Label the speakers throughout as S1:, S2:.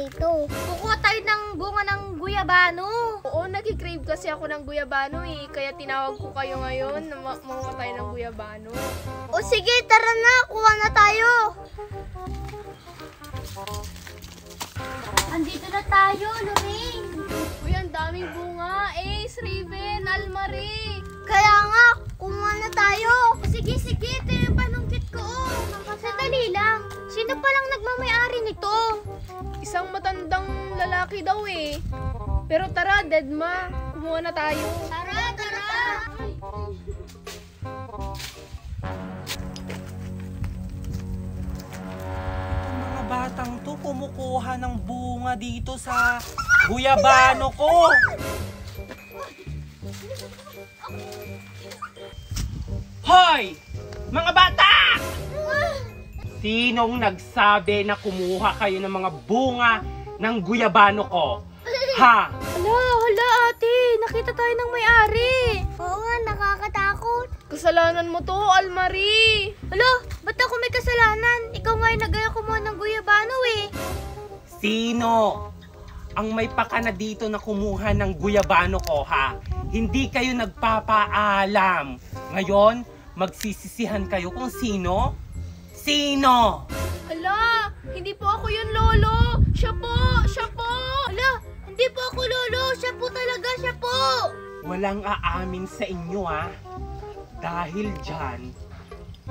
S1: dito.
S2: Kukuha tayo ng bunga ng guyabano.
S3: Oo, nag-crave kasi ako ng guyabano eh. Kaya tinawag ko kayo ngayon na makuha tayo ng guyabano.
S2: O sige, tara na. Kuha na tayo.
S1: Andito na tayo, Lorraine.
S3: Uy, ang daming bunga. Ace, Raven, Almarie.
S2: Kaya nga, kuha na tayo.
S1: Sige, ito yung panungkit ko. Sandali lang. Sino palang nagmamayari nito?
S3: Isang matandang lalaki daw eh. Pero tara, Dedma. Kumuha na tayo.
S1: Tara.
S4: Mga batang to kumukuha ng bunga dito sa guyabano ko. Hoy! Mga bata! Sinong nagsabi na kumuha kayo ng mga bunga ng guyabano ko? Ha?
S3: Hala ate. Nakita tayo ng may-ari.
S2: Oo nga, nakakatakot.
S3: Kasalanan mo to, Almarie.
S2: Hala, ba't ako may kasalanan? Ikaw nga yung nagaya kumuha ng guyabano eh.
S4: Sino ang may pakana dito na kumuha ng guyabano ko, ha? Hindi kayo nagpapaalam. Ngayon, magsisisihan kayo kung sino? Sino?
S3: Hala, hindi po ako yun, Lolo. Siya po.
S2: Hala, hindi po ako lolo. Siya po talaga, siya po.
S4: Walang aamin sa inyo, ha? Dahil dyan,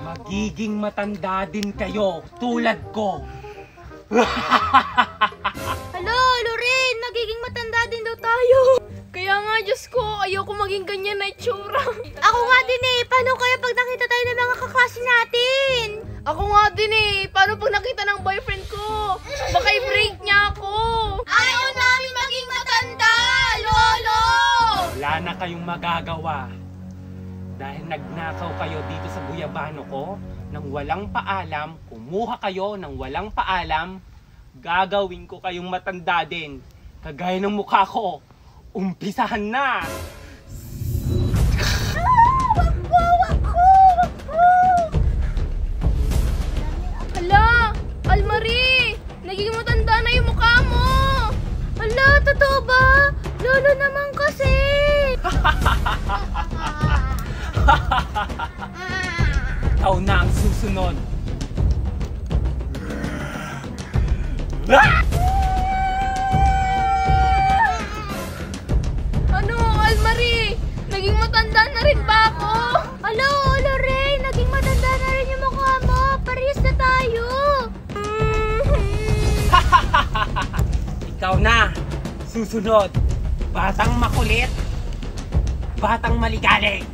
S4: magiging matanda din kayo tulad ko.
S2: Hala, Lorraine, nagiging matanda din daw tayo.
S3: Kaya nga, Diyos ko, ayoko maging ganyan na itsura.
S2: Ako nga din eh. Paano kaya pag nakita tayo ng mga kaklase natin?
S3: Ako nga din eh. Paano pag nakita ng boyfriend ko? Baka i-break niya ako.
S2: Ayaw namin maging matanda, Lolo!
S4: Wala na kayong magagawa. Dahil nagnakaw kayo dito sa guyabano ko, nang walang paalam, kumuha kayo ng walang paalam, gagawin ko kayong matanda din. Kagaya ng mukha ko. Umpisahan na!
S3: Hala, Almarie! Naging matanda na yung mukha mo!
S2: Hala, totoo ba? Lolo naman kasi!
S4: Ikaw na ang susunod.
S3: Ano, Almarie? Naging matanda na rin ba ako?
S2: Alo, Lorraine! Naging matanda na rin yung mukha mo! Parehas na tayo!
S4: Ikaw na, susunod. Batang makulit, batang maligalig.